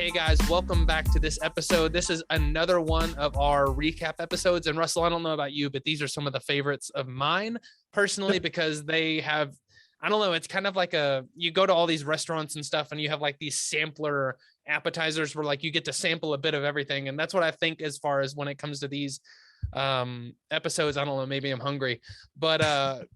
Hey guys, welcome back to this episode. This is another one of our recap episodes. And Russell, I don't know about you, but these are some of the favorites of mine personally, because they have, I don't know, it's kind of like you go to all these restaurants and stuff and you have like these sampler appetizers where like you get to sample a bit of everything. And that's what I think as far as when it comes to these episodes. I don't know, maybe I'm hungry, but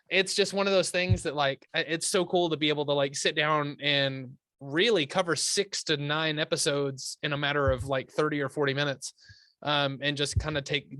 it's just one of those things that like, it's so cool to be able to like sit down and really cover 6 to 9 episodes in a matter of like 30 or 40 minutes, and just kind of take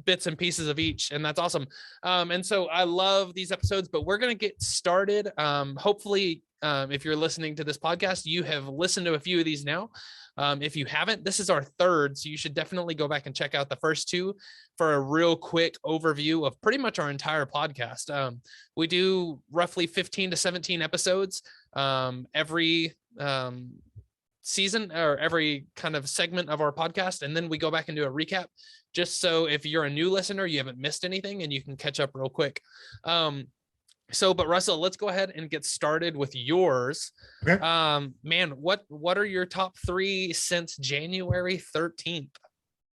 bits and pieces of each. And that's awesome. And so I love these episodes, but we're going to get started. Hopefully, if you're listening to this podcast, you have listened to a few of these now. If you haven't, this is our third, so you should definitely go back and check out the first 2 for a real quick overview of pretty much our entire podcast. We do roughly 15 to 17 episodes every season, or every kind of segment of our podcast, and then we go back and do a recap, just so if you're a new listener, you haven't missed anything and you can catch up real quick. But Russell, let's go ahead and get started with yours. Okay. Man, what are your top 3 since January 13th?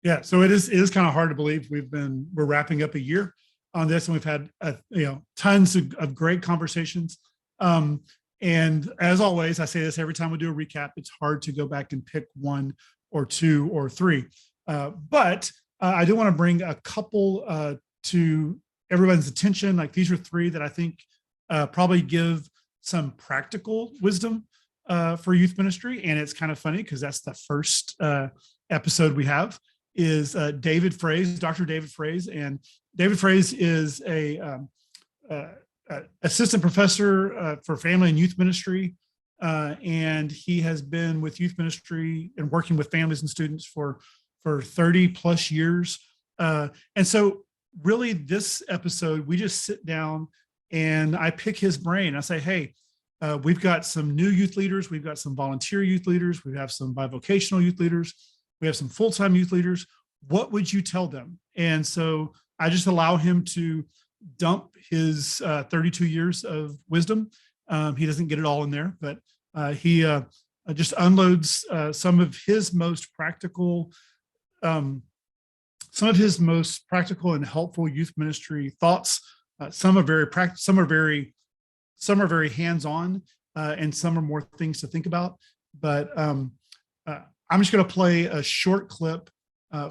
Yeah, so it is kind of hard to believe we're wrapping up a year on this, and we've had tons of great conversations. And as always, I say this every time we do a recap, it's hard to go back and pick 1 or 2 or 3. But I do want to bring a couple to everyone's attention. Like, these are 3 that I think probably give some practical wisdom for youth ministry. And it's kind of funny because that's the first episode we have is David Fraser, Dr. David Fraser. And David Fraser is a assistant professor for family and youth ministry. And he has been with youth ministry and working with families and students for 30 plus years. And so really this episode, we just sit down and I pick his brain. I say, hey, we've got some new youth leaders. We've got some volunteer youth leaders. We have some bivocational youth leaders. We have some full-time youth leaders. What would you tell them? And so I just allow him to dump his 32 years of wisdom. He doesn't get it all in there, but he just unloads some of his most practical and helpful youth ministry thoughts. Some are very practical, some are very hands-on, and some are more things to think about. But I'm just going to play a short clip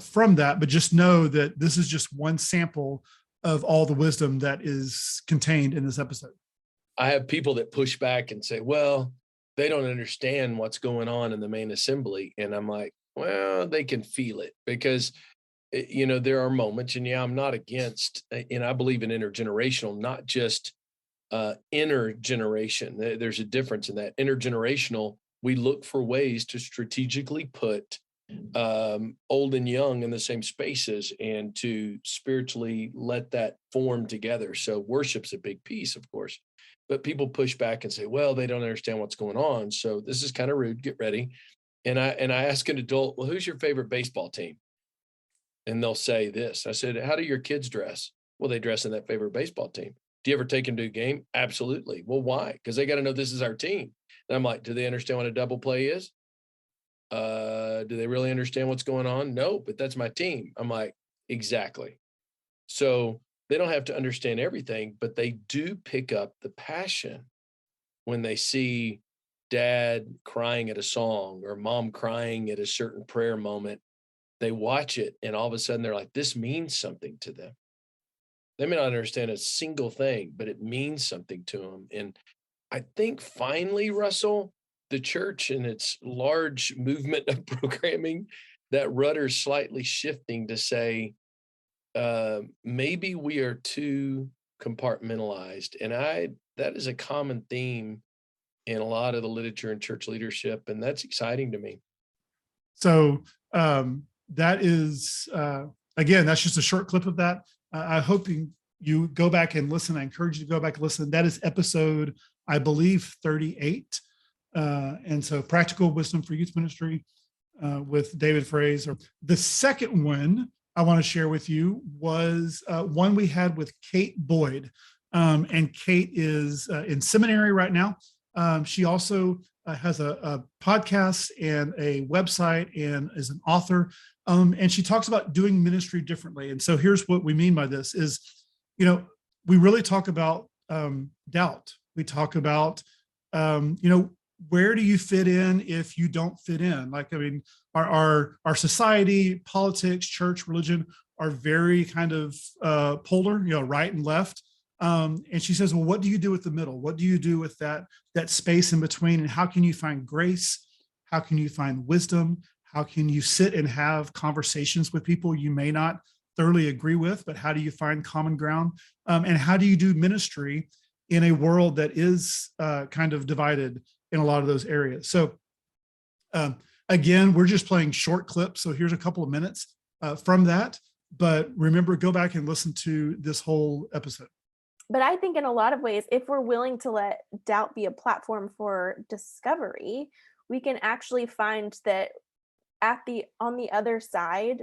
from that, but just know that this is just one sample of all the wisdom that is contained in this episode. I have people that push back and say, well, they don't understand what's going on in the main assembly. And I'm like, well, they can feel it, because there are moments, and I'm not against, and I believe in intergenerational, not just intergeneration. There's a difference in that. Intergenerational, we look for ways to strategically put old and young in the same spaces and to spiritually let that form together. So worship's a big piece, of course, but people push back and say, well, they don't understand what's going on. So this is kind of rude. Get ready. And I ask an adult, well, who's your favorite baseball team? And they'll say this. I said, how do your kids dress? Well, they dress in that favorite baseball team. Do you ever take them to a game? Absolutely. Well, why? Because they got to know this is our team. And I'm like, do they understand what a double play is? Do they really understand what's going on? No, but that's my team. I'm like, exactly. So they don't have to understand everything, but they do pick up the passion when they see dad crying at a song or mom crying at a certain prayer moment. They watch it and all of a sudden they're like, this means something to them. They may not understand a single thing, but it means something to them. And I think finally, Russell, the church and its large movement of programming, that rudder's slightly shifting to say, maybe we are too compartmentalized. And that is a common theme in a lot of the literature and church leadership. And that's exciting to me. So that is, again, that's just a short clip of that. I hope you go back and listen. I encourage you to go back and listen. That is episode, I believe, 38. And so practical wisdom for youth ministry with David Fraser. The second one I want to share with you was one we had with Kate Boyd. And Kate is in seminary right now. She also has a podcast and a website and is an author. And she talks about doing ministry differently. And so here's what we mean by this is, we really talk about doubt. We talk about, where do you fit in if you don't fit in? Like, I mean, our society, politics, church, religion are very kind of polar, right and left. And she says, well, what do you do with the middle? What do you do with that space in between? And how can you find grace? How can you find wisdom? How can you sit and have conversations with people you may not thoroughly agree with, but how do you find common ground? And how do you do ministry in a world that is kind of divided in a lot of those areas? So again, we're just playing short clips. So here's a couple of minutes from that. But remember, go back and listen to this whole episode. But I think in a lot of ways, if we're willing to let doubt be a platform for discovery, we can actually find that on the other side,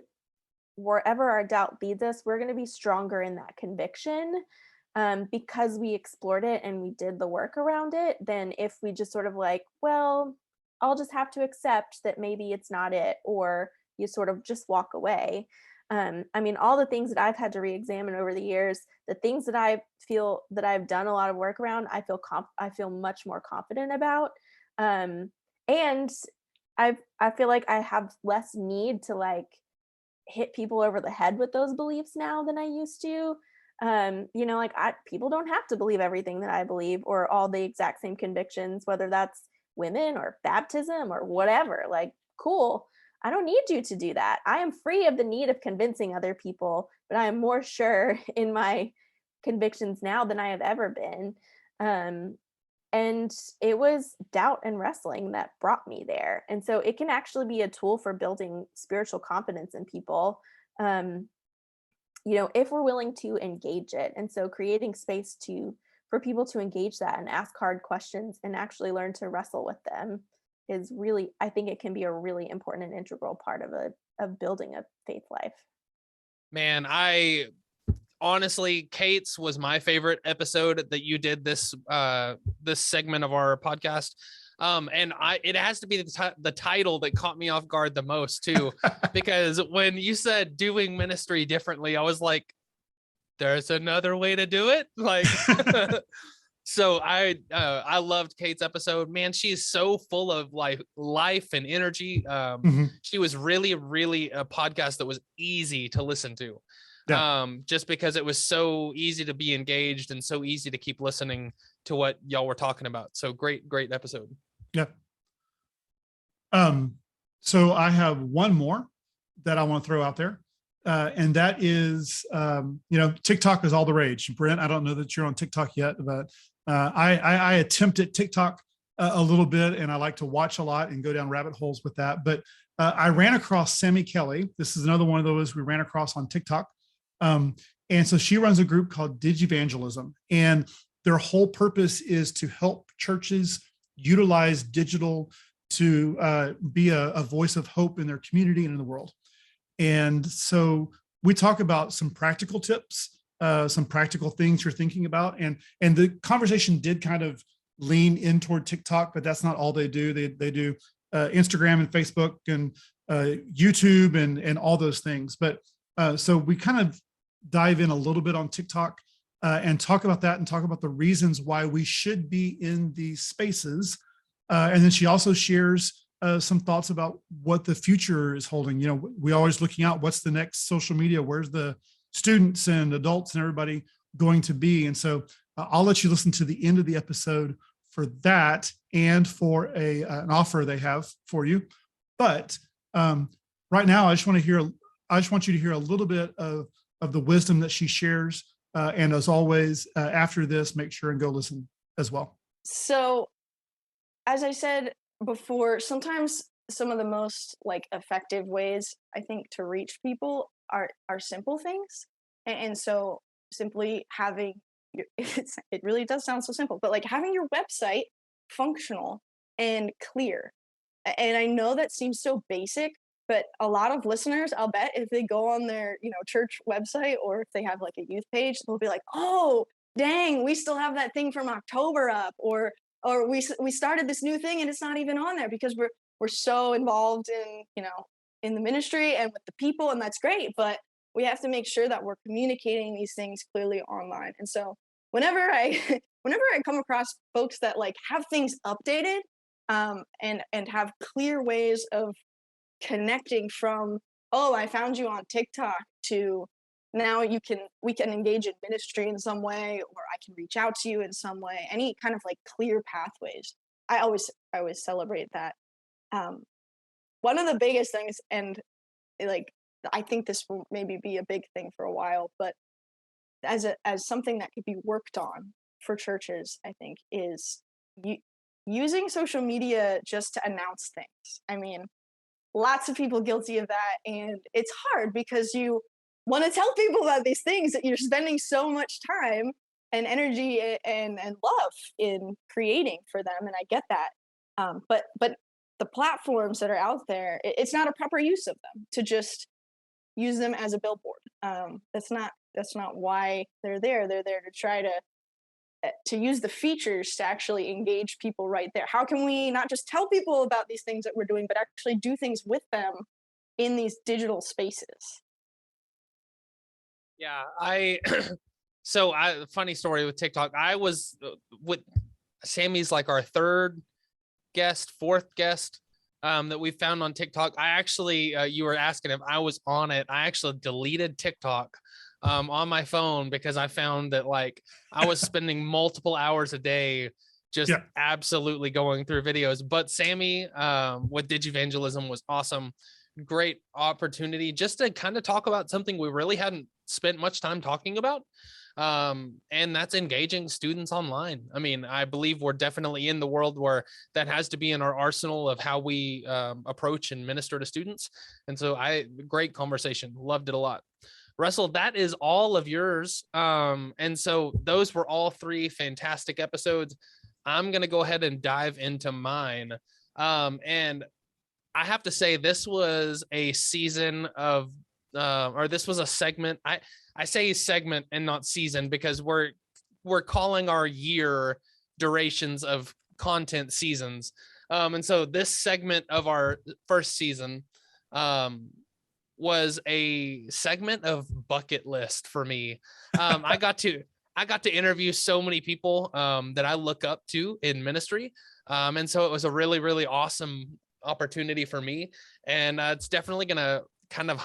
wherever our doubt leads us, we're going to be stronger in that conviction because we explored it and we did the work around it, than if we just sort of like, well, I'll just have to accept that maybe it's not it, or you sort of just walk away. I mean, all the things that I've had to re-examine over the years, the things that I feel that I've done a lot of work around, I feel much more confident about. And I feel like I have less need to like hit people over the head with those beliefs now than I used to. People don't have to believe everything that I believe or all the exact same convictions, whether that's women or baptism or whatever. Like, cool. I don't need you to do that. I am free of the need of convincing other people, but I am more sure in my convictions now than I have ever been. And it was doubt and wrestling that brought me there. And so it can actually be a tool for building spiritual confidence in people, if we're willing to engage it. And so creating space for people to engage that and ask hard questions and actually learn to wrestle with them is really, I think it can be a really important and integral part of building a faith life. Man, honestly, Kate's was my favorite episode that you did this segment of our podcast. And it has to be the title that caught me off guard the most too, because when you said doing ministry differently, I was like, there's another way to do it. Like, so I loved Kate's episode, man. She's so full of like life and energy. She was really, really a podcast that was easy to listen to. Yeah. Just because it was so easy to be engaged and so easy to keep listening to what y'all were talking about. So great episode. Yeah. So I have one more that I want to throw out there. And that is, TikTok is all the rage. Brent, I don't know that you're on TikTok yet, but I attempted TikTok a little bit, and I like to watch a lot and go down rabbit holes with that. But I ran across Sammy Kelly. This is another one of those we ran across on TikTok. And so she runs a group called Digivangelism, and their whole purpose is to help churches utilize digital to be a voice of hope in their community and in the world. And so we talk about some practical tips, some practical things you're thinking about. And the conversation did kind of lean in toward TikTok, but that's not all they do. They do Instagram and Facebook and YouTube and all those things. But so we kind of dive in a little bit on TikTok and talk about that and talk about the reasons why we should be in these spaces. And then she also shares some thoughts about what the future is holding. We always looking out, what's the next social media? Where's the students and adults and everybody going to be? And so I'll let you listen to the end of the episode for that and for an offer they have for you. But right now, I just want you to hear a little bit of the wisdom that she shares. And as always, after this, make sure and go listen as well. So, as I said before, sometimes some of the most like effective ways I think to reach people are simple things. And so simply having it really does sound so simple, but like having your website functional and clear. And I know that seems so basic, but a lot of listeners, I'll bet if they go on their, church website, or if they have like a youth page, they'll be like, oh, dang, we still have that thing from October up, or or we started this new thing and it's not even on there because we're so involved in, in the ministry and with the people, and that's great, but we have to make sure that we're communicating these things clearly online. And so whenever I whenever I come across folks that like have things updated, and have clear ways of connecting from, oh, I found you on TikTok, to now we can engage in ministry in some way, or I can reach out to you in some way, any kind of like clear pathways. I always celebrate that. One of the biggest things, and like I think this will maybe be a big thing for a while, but as something that could be worked on for churches, I think, is using social media just to announce things. I mean, lots of people guilty of that, and it's hard because you want to tell people about these things that you're spending so much time and energy and love in creating for them, and I get that. But the platforms that are out there, it's not a proper use of them to just use them as a billboard. That's not why they're there. They're there to try to use the features to actually engage people right there. How can we not just tell people about these things that we're doing, but actually do things with them in these digital spaces? Yeah, funny story with TikTok. I was with Sammy's like our fourth guest that we found on TikTok. I actually, you were asking if I was on it. I actually deleted TikTok on my phone because I found that like I was spending multiple hours a day just absolutely going through videos. But Sammy with Digivangelism was awesome. Great opportunity just to kind of talk about something we really hadn't spent much time talking about. And that's engaging students online. I mean, I believe we're definitely in the world where that has to be in our arsenal of how we approach and minister to students. And so great conversation. Loved it a lot. Russell, that is all of yours. And so those were all 3 fantastic episodes. I'm going to go ahead and dive into mine. And I have to say, this was a season of, or this was a segment. I say segment and not season because we're calling our year durations of content seasons. And so this segment of our first season was a segment of bucket list for me. I got to interview so many people that I look up to in ministry. And so it was a really, really awesome opportunity for me. And it's definitely going to kind of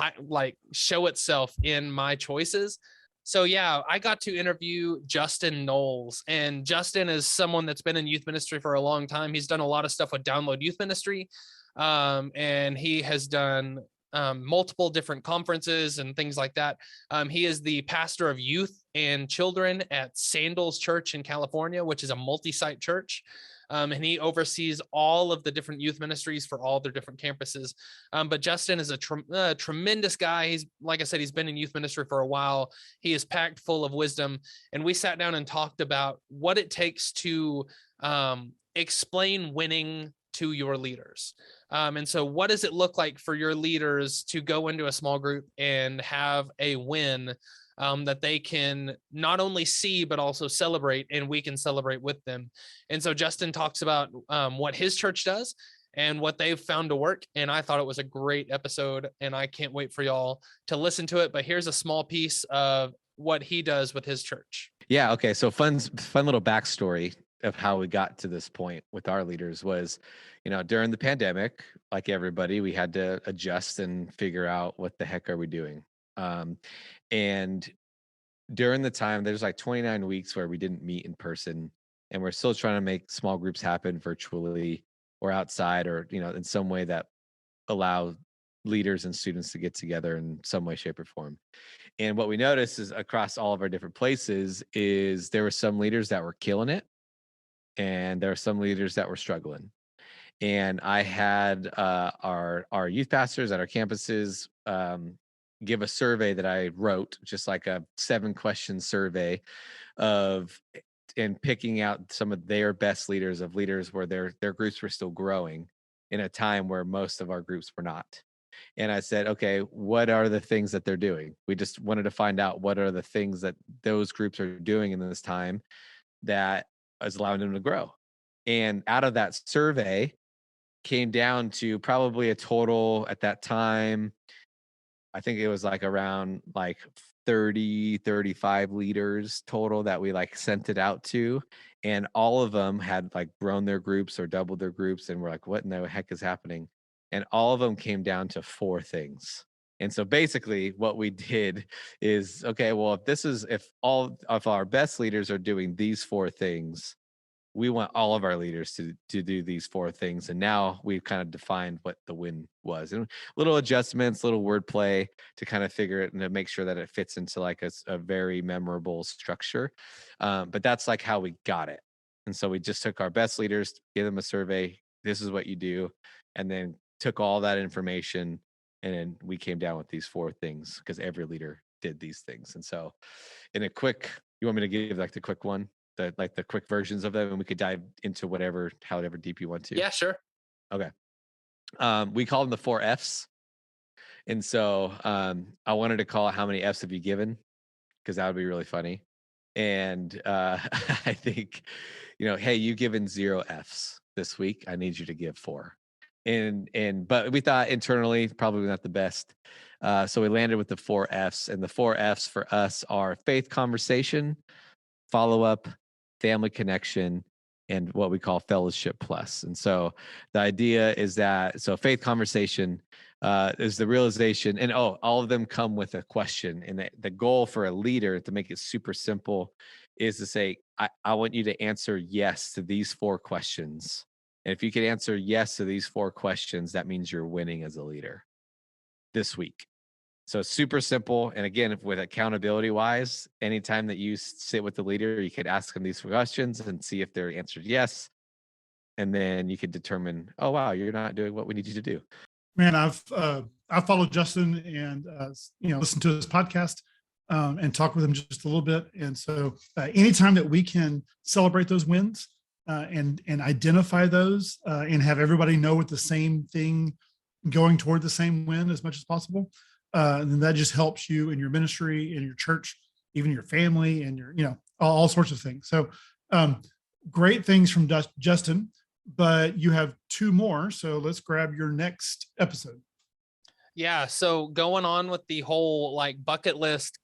show itself in my choices. So yeah, I got to interview Justin Knowles, and Justin is someone that's been in youth ministry for a long time. He's done a lot of stuff with Download Youth Ministry. And he has done multiple different conferences and things like that. He is the pastor of youth and children at Sandals Church in California, which is a multi-site church. And he oversees all of the different youth ministries for all their different campuses. But Justin is a tremendous guy. He's, like I said, he's been in youth ministry for a while. He is packed full of wisdom. And we sat down and talked about what it takes to explain winning to your leaders. And so what does it look like for your leaders to go into a small group and have a win that they can not only see, but also celebrate, and we can celebrate with them. And so Justin talks about what his church does and what they've found to work. And I thought it was a great episode, and I can't wait for y'all to listen to it. But here's a small piece of what he does with his church. Yeah. Okay. So fun little backstory of how we got to this point with our leaders was, during the pandemic, like everybody, we had to adjust and figure out what the heck are we doing. And during the time, there's like 29 weeks where we didn't meet in person, and we're still trying to make small groups happen virtually or outside, or, in some way that allow leaders and students to get together in some way, shape, or form. And what we noticed is across all of our different places is there were some leaders that were killing it, and there are some leaders that were struggling. And I had our youth pastors at our campuses give a survey that I wrote, just like a 7-question survey and picking out some of their best leaders where their groups were still growing in a time where most of our groups were not. And I said, okay, what are the things that they're doing? We just wanted to find out what are the things that those groups are doing in this time that is allowing them to grow. And out of that survey came down to probably a total at that time, I think it was like around like 30, 35 leaders total that we like sent it out to. And all of them had like grown their groups or doubled their groups. And we're like, what in the heck is happening? And all of them came down to 4 things. And so basically what we did is, okay, well, if all of our best leaders are doing these 4 things, we want all of our leaders to do these 4 things. And now we've kind of defined what the win was, and little adjustments, little wordplay to kind of figure it and to make sure that it fits into like a very memorable structure. But that's like how we got it. And so we just took our best leaders, gave them a survey. This is what you do. And then took all that information, and then we came down with these 4 things because every leader did these things. And so in a quick, you want me to give like the quick one? The quick versions of them, and we could dive into however deep you want to. Yeah, sure. Okay. We call them the 4 F's. And so I wanted to call it how many F's have you given? Because that would be really funny. And I think, hey, you've given 0 F's this week. I need you to give 4. But we thought internally probably not the best. So we landed with the 4 F's, and the 4 F's for us are faith conversation, follow-up, family connection, and what we call fellowship plus. And so the idea is that, so faith conversation is the realization, and all of them come with a question. And the goal for a leader, to make it super simple, is to say, I want you to answer yes to these 4 questions. And if you can answer yes to these 4 questions, that means you're winning as a leader this week. So it's super simple. And again, with accountability wise, anytime that you sit with the leader, you could ask them these questions and see if they're answered yes. And then you could determine, oh, wow, you're not doing what we need you to do. Man, I've followed Justin and listened to his podcast and talk with him just a little bit. And so anytime that we can celebrate those wins and identify those and have everybody know what the same thing going toward the same win as much as possible, and then that just helps you in your ministry, in your church, even your family, and your all sorts of things. So great things from Justin. But you have 2 more, so let's grab your next episode. Yeah, so going on with the whole like bucket list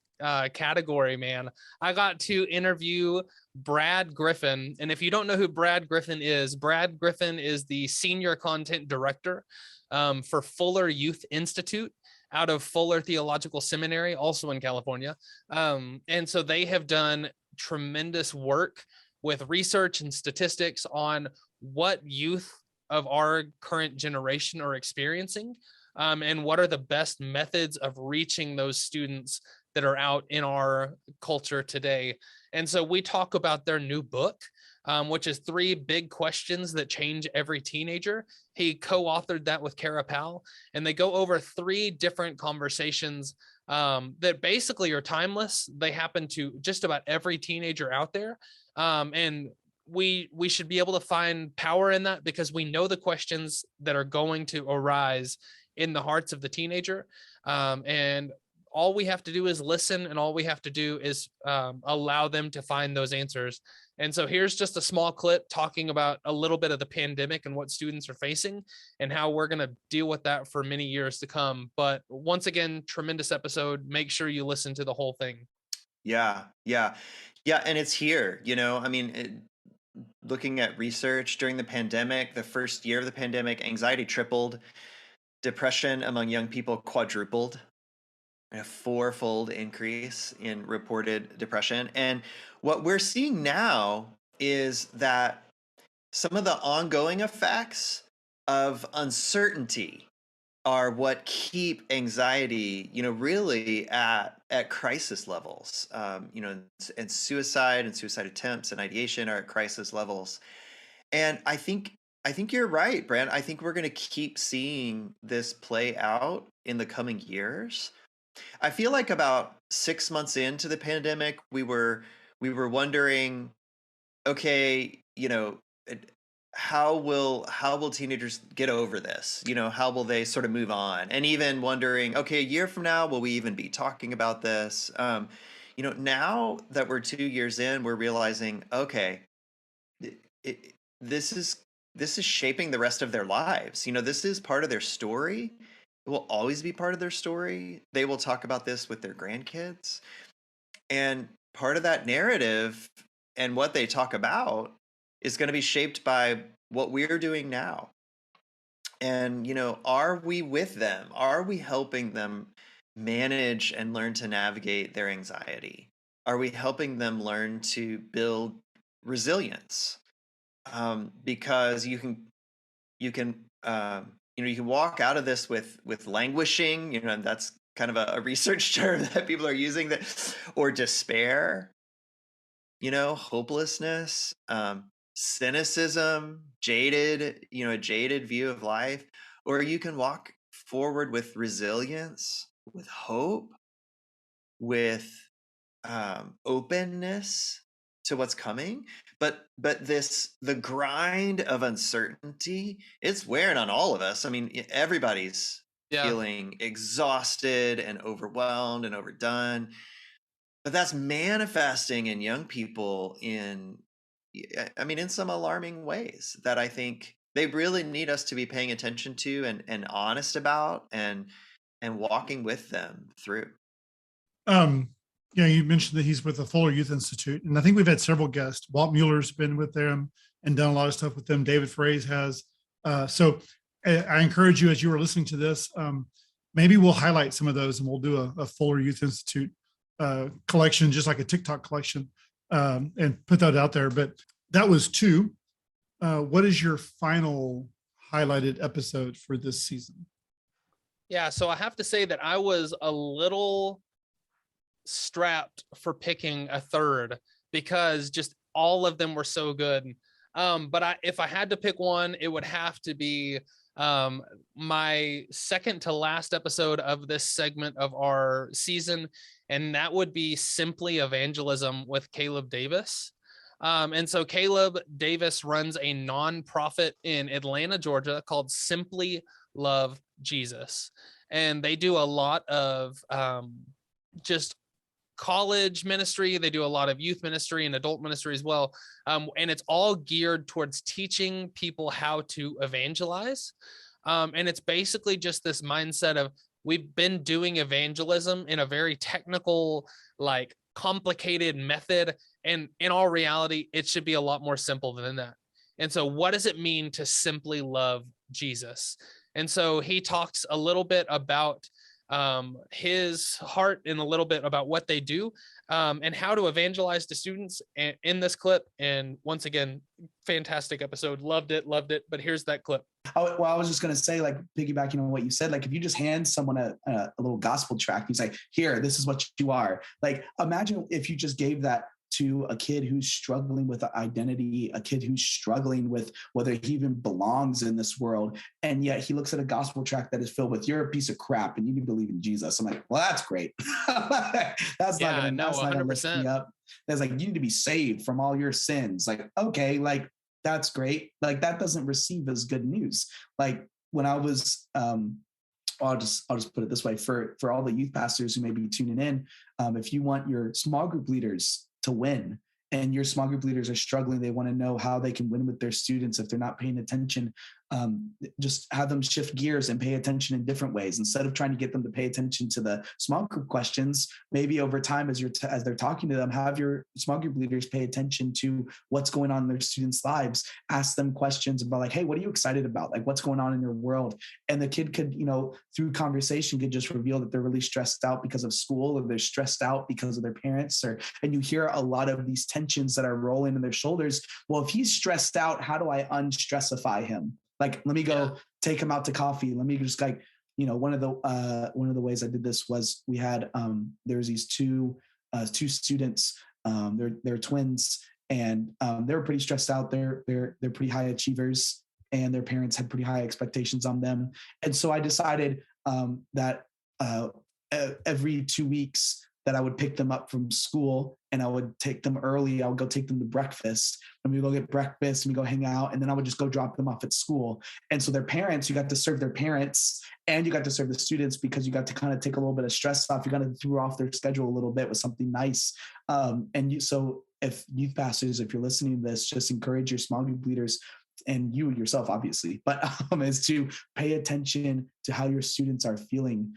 category, man, I got to interview Brad Griffin. And if you don't know who Brad Griffin is the senior content director for Fuller Youth Institute out of Fuller Theological Seminary, also in California. And so they have done tremendous work with research and statistics on what youth of our current generation are experiencing, and what are the best methods of reaching those students that are out in our culture today. And so we talk about their new book, which is 3 Big Questions That Change Every Teenager. He co-authored that with Kara Powell, and they go over 3 different conversations that basically are timeless. They happen to just about every teenager out there. And we should be able to find power in that because we know the questions that are going to arise in the hearts of the teenager. And all we have to do is listen, and all we have to do is allow them to find those answers. And so here's just a small clip talking about a little bit of the pandemic and what students are facing and how we're going to deal with that for many years to come. But once again, tremendous episode. Make sure you listen to the whole thing. Yeah. And it's here, looking at research during the pandemic, the first year of the pandemic, anxiety tripled, depression among young people quadrupled, a 4-fold increase in reported depression. And what we're seeing now is that some of the ongoing effects of uncertainty are what keep anxiety, really at crisis levels. And suicide attempts and ideation are at crisis levels. And I think you're right, Brent. I think we're going to keep seeing this play out in the coming years. I feel like about 6 months into the pandemic, we were wondering, okay, how will teenagers get over this? How will they sort of move on? And even wondering, okay, a year from now, will we even be talking about this? Now that we're 2 years in, we're realizing, okay, this is shaping the rest of their lives. This is part of their story. It will always be part of their story. They will talk about this with their grandkids. And part of that narrative and what they talk about is going to be shaped by what we're doing now. And, are we with them? Are we helping them manage and learn to navigate their anxiety? Are we helping them learn to build resilience? Because you can walk out of this with languishing, and that's kind of a research term that people are using, that, or despair, hopelessness, cynicism, a jaded view of life, or you can walk forward with resilience, with hope, with openness to what's coming. But the grind of uncertainty, it's wearing on all of us. I mean, everybody's feeling exhausted and overwhelmed and overdone. But that's manifesting in young people in some alarming ways that I think they really need us to be paying attention to and honest about and walking with them through. You mentioned that he's with the Fuller Youth Institute, and I think we've had several guests. Walt Mueller's been with them and done a lot of stuff with them. David Fraser has. So I encourage you, as you were listening to this, maybe we'll highlight some of those and we'll do a Fuller Youth Institute collection, just like a TikTok collection, and put that out there. But that was 2. What is your final highlighted episode for this season? Yeah, so I have to say that I was a little strapped for picking a third because just all of them were so good. But if I had to pick one, it would have to be my second to last episode of this segment of our season, and that would be Simply Evangelism with Caleb Davis. And so Caleb Davis runs a nonprofit in Atlanta, Georgia called Simply Love Jesus. And they do a lot of just college ministry. They do a lot of youth ministry and adult ministry as well. And it's all geared towards teaching people how to evangelize. And it's basically just this mindset of, we've been doing evangelism in a very technical, like complicated method. And in all reality, it should be a lot more simple than that. And so what does it mean to simply love Jesus? And so he talks a little bit about his heart and a little bit about what they do and how to evangelize to students in this clip. And once again, fantastic episode. Loved it. But here's that clip. I was just going to say, like, piggybacking on what you said, like, if you just hand someone a little gospel tract, you say, here, this is what you are. Like, imagine if you just gave that to a kid who's struggling with identity, a kid who's struggling with whether he even belongs in this world. And yet he looks at a gospel tract that is filled with, you're a piece of crap and you need to believe in Jesus. I'm like, well, that's great. That's not going to lift me up. That's like, you need to be saved from all your sins. Like, okay, like, that's great. Like, that doesn't receive as good news. Like, when I was, I'll just put it this way, for all the youth pastors who may be tuning in, if you want your small group leaders to win, and your small group leaders are struggling, they want to know how they can win with their students if they're not paying attention, just have them shift gears and pay attention in different ways. Instead of trying to get them to pay attention to the small group questions, maybe over time as they're talking to them, have your small group leaders pay attention to what's going on in their students' lives. Ask them questions about, like, hey, what are you excited about? Like, what's going on in your world? And the kid could, through conversation, could just reveal that they're really stressed out because of school, or they're stressed out because of their parents, and you hear a lot of these tensions that are rolling in their shoulders. Well, if he's stressed out, how do I unstressify him? Like, let me go take him out to coffee. Let me just, like, one of the ways I did this was we had there's these two students. They're twins, and they're pretty stressed out. They're pretty high achievers, and their parents had pretty high expectations on them. And so I decided that every 2 weeks that I would pick them up from school, and I would take them early. I would go take them to breakfast, and we go get breakfast, and we go hang out, and then I would just go drop them off at school. And so their parents, you got to serve their parents, and you got to serve the students, because you got to kind of take a little bit of stress off. You got to throw off their schedule a little bit with something nice. So if youth pastors, if you're listening to this, just encourage your small group leaders and you yourself, obviously, but is to pay attention to how your students are feeling.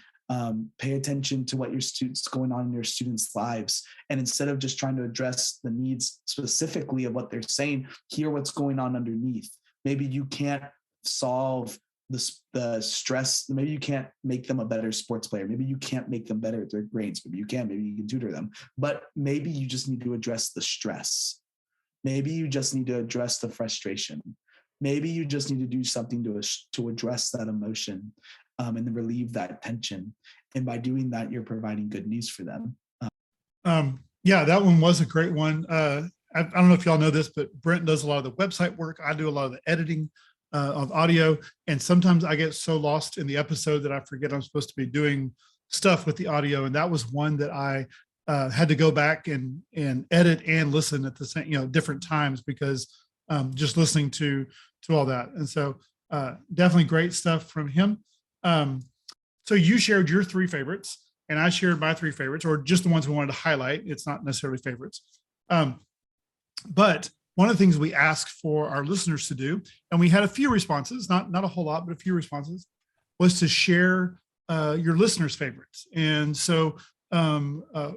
Pay attention to what your students going on in your students' lives. And instead of just trying to address the needs specifically of what they're saying, hear what's going on underneath. Maybe you can't solve the stress. Maybe you can't make them a better sports player. Maybe you can't make them better at their grades. Maybe you can tutor them, but maybe you just need to address the stress. Maybe you just need to address the frustration. Maybe you just need to do something to address that emotion and then relieve that tension. And by doing that, you're providing good news for them. Yeah, that one was a great one. I don't know if y'all know this, but Brent does a lot of the website work. I do a lot of the editing of audio. And sometimes I get so lost in the episode that I forget I'm supposed to be doing stuff with the audio. And that was one that I had to go back and edit and listen at the same, different times, because just listening to all that. And so definitely great stuff from him. So you shared your 3 favorites and I shared my 3 favorites, or just the ones we wanted to highlight. It's not necessarily favorites. But one of the things we asked for our listeners to do, and we had a few responses, not a whole lot, but a few responses, was to share your listeners' favorites. And so I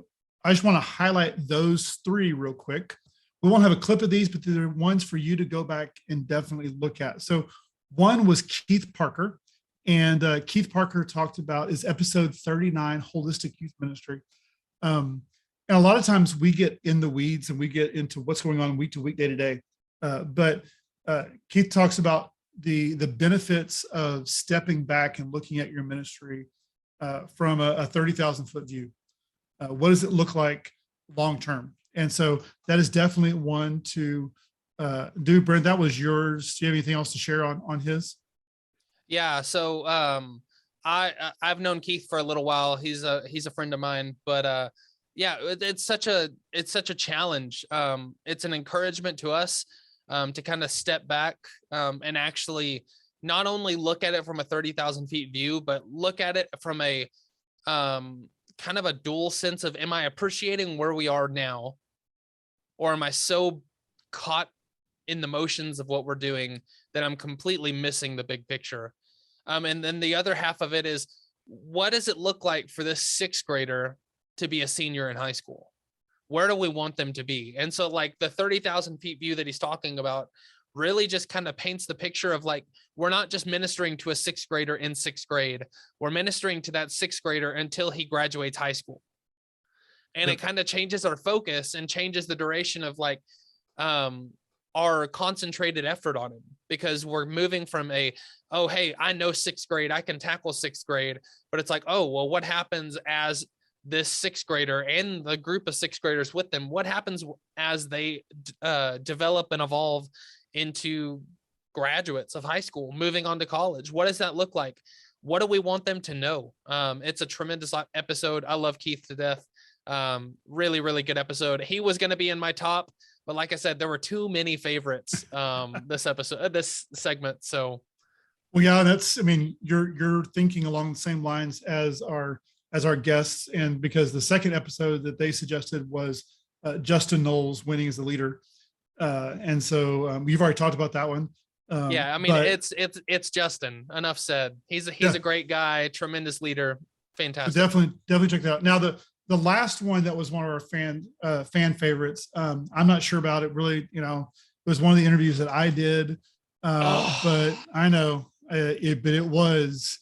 just want to highlight those 3 real quick. We won't have a clip of these, but they're ones for you to go back and definitely look at. So one was Keith Parker. And Keith Parker talked about is episode 39, Holistic Youth Ministry. And a lot of times we get in the weeds and we get into what's going on week to week, day to day. But Keith talks about the benefits of stepping back and looking at your ministry from a 30,000 foot view. What does it look like long term? And so that is definitely one to do. Brent, that was yours. Do you have anything else to share on his? Yeah. So I've known Keith for a little while. He's a friend of mine, but yeah, it's such a challenge. It's an encouragement to us to kind of step back and actually not only look at it from a 30,000 feet view, but look at it from a kind of a dual sense of, am I appreciating where we are now? Or am I so caught in the motions of what we're doing that I'm completely missing the big picture? And then the other half of it is, what does it look like for this 6th grader to be a senior in high school? Where do we want them to be? And so like the 30,000 feet view that he's talking about really just kind of paints the picture of like, we're not just ministering to a 6th grader in 6th grade. We're ministering to that 6th grader until he graduates high school. And it kind of changes our focus and changes the duration of like our concentrated effort on him, because we're moving from oh, hey, I know 6th grade, I can tackle 6th grade, but it's like, oh, well, what happens as this 6th grader and the group of 6th graders with them? What happens as they develop and evolve into graduates of high school, moving on to college? What does that look like? What do we want them to know? It's a tremendous episode. I love Keith to death. Really, really good episode. He was going to be in my top, but like I said, there were too many favorites this segment. So, well, yeah, you're thinking along the same lines as our guests, and because the second episode that they suggested was Justin Knowles winning as the leader, and so you've already talked about that one. Yeah, it's Justin. Enough said. He's a great guy, tremendous leader, fantastic. So definitely check that out. Now the last one that was one of our fan favorites. I'm not sure about it really. It was one of the interviews that I did, but I know it was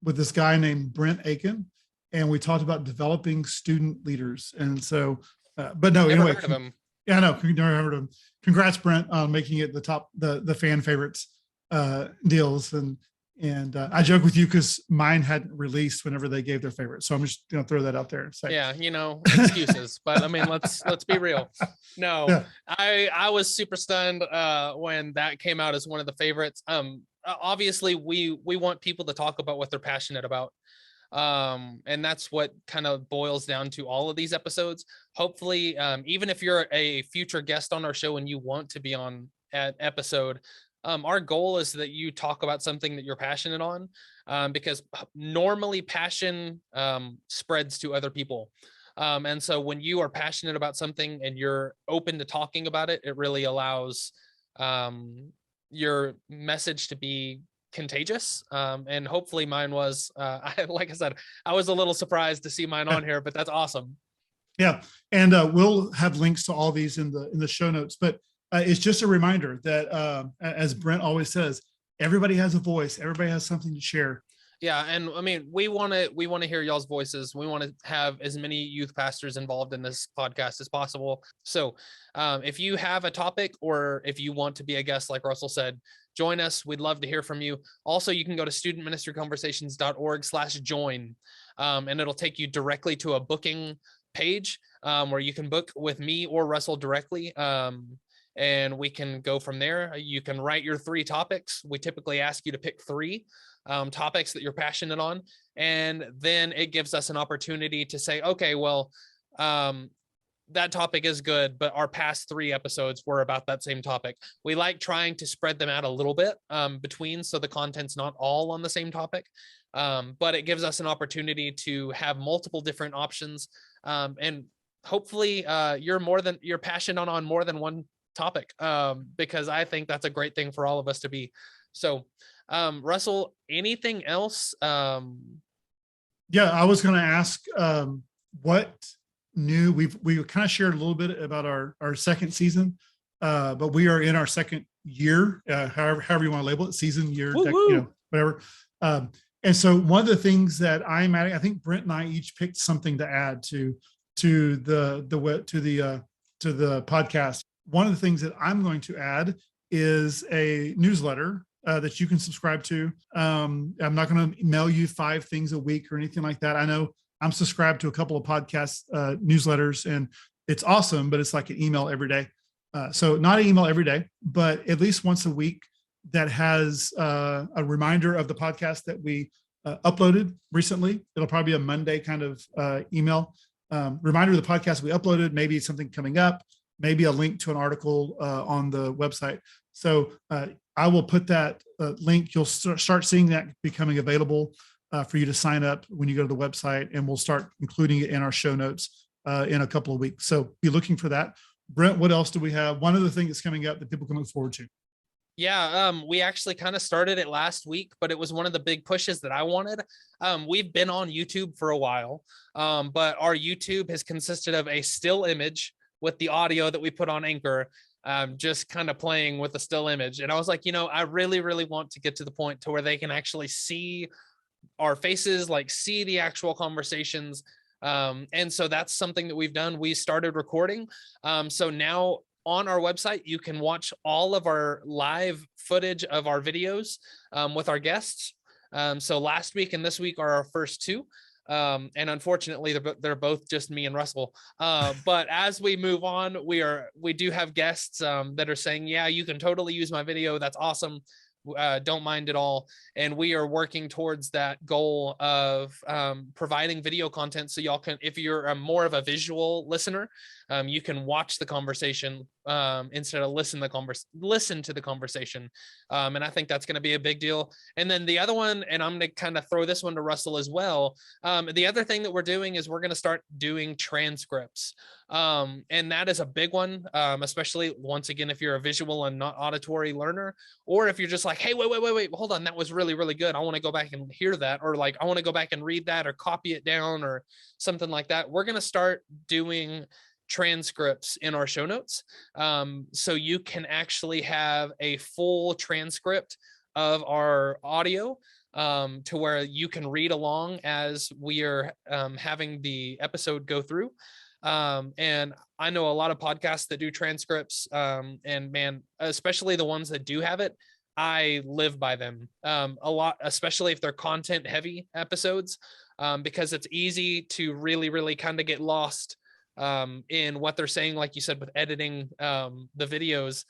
with this guy named Brent Aiken, and we talked about developing student leaders. And so, but no, Never anyway. heard of him. Yeah, I know. Never heard of him. Congrats, Brent, on making it the top, the fan favorites deals. And I joke with you because mine hadn't released whenever they gave their favorites. So I'm just going to throw that out there and say, yeah, excuses, but I mean, let's be real. No, yeah. I was super stunned when that came out as one of the favorites. Obviously we want people to talk about what they're passionate about. And that's what kind of boils down to all of these episodes. Hopefully, even if you're a future guest on our show and you want to be on an episode, our goal is that you talk about something that you're passionate on, because normally passion spreads to other people. And so when you are passionate about something and you're open to talking about it, it really allows your message to be contagious. And hopefully mine was, like I said, I was a little surprised to see mine on here, but that's awesome. Yeah, and we'll have links to all these in the show notes. But it's just a reminder that, as Brent always says, everybody has a voice. Everybody has something to share. Yeah, and I mean, we want to hear y'all's voices. We want to have as many youth pastors involved in this podcast as possible. So, if you have a topic or if you want to be a guest, like Russell said, join us. We'd love to hear from you. Also, you can go to studentministryconversations.org/join, and it'll take you directly to a booking page where you can book with me or Russell directly. And we can go from there. You can write your 3 topics. We typically ask you to pick 3 topics that you're passionate on. And then it gives us an opportunity to say, okay, well, that topic is good, but our past 3 episodes were about that same topic. We like trying to spread them out a little bit between, so the content's not all on the same topic. But it gives us an opportunity to have multiple different options. And hopefully you're passionate on more than one topic, because I think that's a great thing for all of us to be. So, Russell, anything else? Yeah, I was going to ask what new we kind of shared a little bit about our second season, but we are in our second year, however you want to label it, season, year, whatever. And so one of the things that I'm adding, I think Brent and I each picked something to add to the podcast. One of the things that I'm going to add is a newsletter that you can subscribe to. I'm not going to mail you 5 things a week or anything like that. I know I'm subscribed to a couple of podcast newsletters, and it's awesome, but it's like an email every day. So not an email every day, but at least once a week that has a reminder of the podcast that we uploaded recently. It'll probably be a Monday kind of email. Reminder of the podcast we uploaded, maybe something coming up, maybe a link to an article on the website. So I will put that link. You'll start seeing that becoming available for you to sign up when you go to the website, and we'll start including it in our show notes in a couple of weeks. So be looking for that. Brent, what else do we have? One other thing that's coming up that people can look forward to. Yeah, we actually kind of started it last week, but it was one of the big pushes that I wanted. We've been on YouTube for a while, but our YouTube has consisted of a still image with the audio that we put on Anchor, just kind of playing with the still image. And I was like, I really, really want to get to the point to where they can actually see our faces, like see the actual conversations. And so that's something that we've done. We started recording. So now on our website, you can watch all of our live footage of our videos with our guests. So last week and this week are our first 2. And unfortunately, they're both just me and Russell. But as we move on, we do have guests that are saying, yeah, you can totally use my video. That's awesome. Don't mind at all. And we are working towards that goal of providing video content so y'all can, if you're more of a visual listener, you can watch the conversation instead of listen to the conversation. And I think that's going to be a big deal. And then the other one, and I'm going to kind of throw this one to Russell as well. The other thing that we're doing is we're going to start doing transcripts. And that is a big one, especially once again, if you're a visual and not auditory learner, or if you're just like, hey, wait, hold on, that was really, really good. I want to go back and hear that, or like, I want to go back and read that or copy it down or something like that. We're going to start doing transcripts in our show notes. So you can actually have a full transcript of our audio to where you can read along as we are having the episode go through. And I know a lot of podcasts that do transcripts, and man, especially the ones that do have it, I live by them a lot, especially if they're content heavy episodes, because it's easy to really, really kind of get lost in what they're saying, like you said, with editing the videos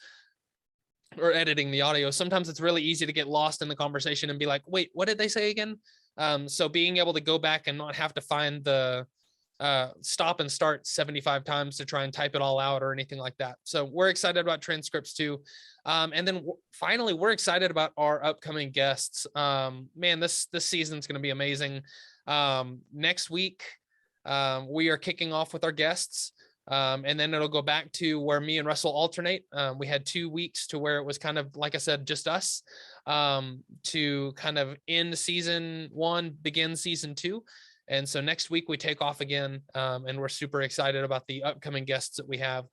or editing the audio. Sometimes it's really easy to get lost in the conversation and be like, wait, what did they say again? So being able to go back and not have to find the stop and start 75 times to try and type it all out or anything like that. So we're excited about transcripts too. And then finally, we're excited about our upcoming guests. Man, this season's going to be amazing. Next week, we are kicking off with our guests. And then it'll go back to where me and Russell alternate. We had 2 weeks to where it was kind of, like I said, just us, to kind of end season 1, begin season 2. And so next week we take off again. And we're super excited about the upcoming guests that we have.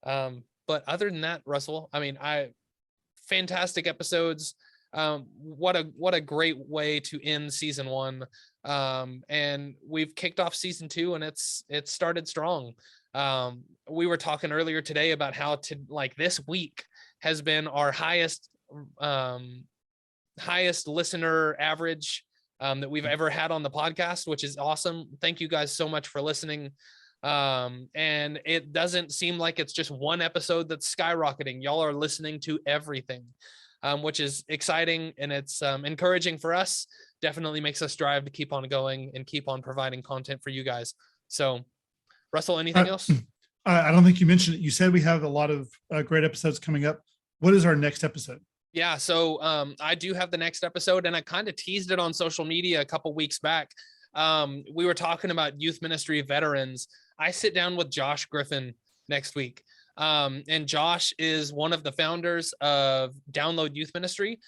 But other than that, Russell, I mean, fantastic episodes. What a great way to end season 1. And we've kicked off season 2, and it started strong. We were talking earlier today about how this week has been our highest listener average that we've ever had on the podcast, which is awesome. Thank you guys so much for listening. And it doesn't seem like it's just one episode that's skyrocketing. Y'all are listening to everything, which is exciting, and it's encouraging for us. Definitely makes us drive to keep on going and keep on providing content for you guys. So Russell, anything else? I don't think you mentioned it. You said we have a lot of great episodes coming up. What is our next episode? Yeah, so I do have the next episode, and I kind of teased it on social media a couple weeks back. We were talking about youth ministry veterans. I sit down with Josh Griffin next week. And Josh is one of the founders of Download Youth Ministry.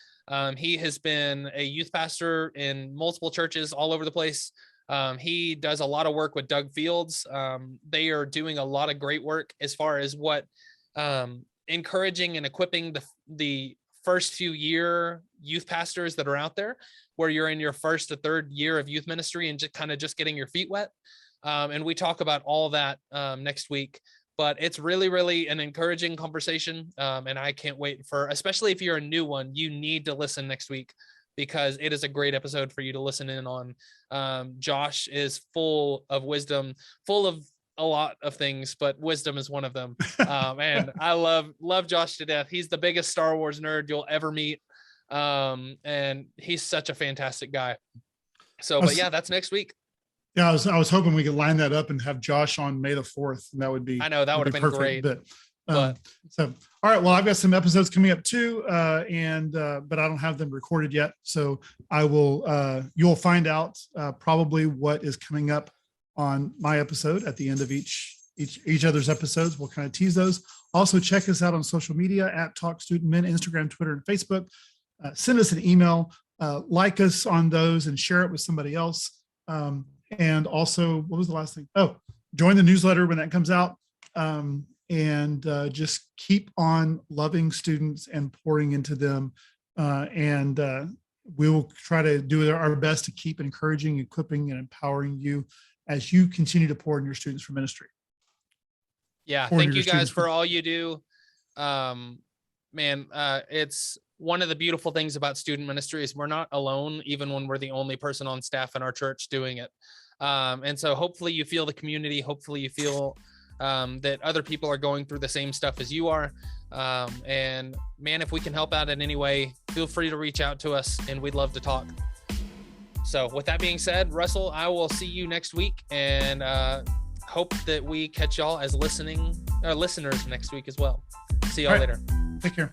He has been a youth pastor in multiple churches all over the place. He does a lot of work with Doug Fields. They are doing a lot of great work as far as what encouraging and equipping the first few year youth pastors that are out there, where you're in your first to third year of youth ministry and just getting your feet wet. And we talk about all that next week. But it's really, really an encouraging conversation. And I can't wait especially if you're a new one, you need to listen next week, because it is a great episode for you to listen in on. Josh is full of wisdom, full of a lot of things, but wisdom is one of them. And I love Josh to death. He's the biggest Star Wars nerd you'll ever meet. And he's such a fantastic guy. So, but yeah, that's next week. Yeah, I was hoping we could line that up and have Josh on May the 4th, and that would be. I know that would have been perfect. great. But so, all right. Well, I've got some episodes coming up too, but I don't have them recorded yet. So I will. You'll find out probably what is coming up on my episode at the end of each other's episodes. We'll kind of tease those. Also, check us out on social media at Talk Student Men, Instagram, Twitter, and Facebook. Send us an email, like us on those, and share it with somebody else. And also, what was the last thing? Oh, join the newsletter when that comes out. And just keep on loving students and pouring into them. And we will try to do our best to keep encouraging, equipping, and empowering you as you continue to pour in your students for ministry. Yeah, thank you guys for all you do. It's one of the beautiful things about student ministry is we're not alone, even when we're the only person on staff in our church doing it. And so hopefully you feel the community. Hopefully you feel that other people are going through the same stuff as you are. And man, if we can help out in any way, feel free to reach out to us, and we'd love to talk. So with that being said, Russell, I will see you next week, and hope that we catch y'all as listeners next week as well. See y'all later. Take care.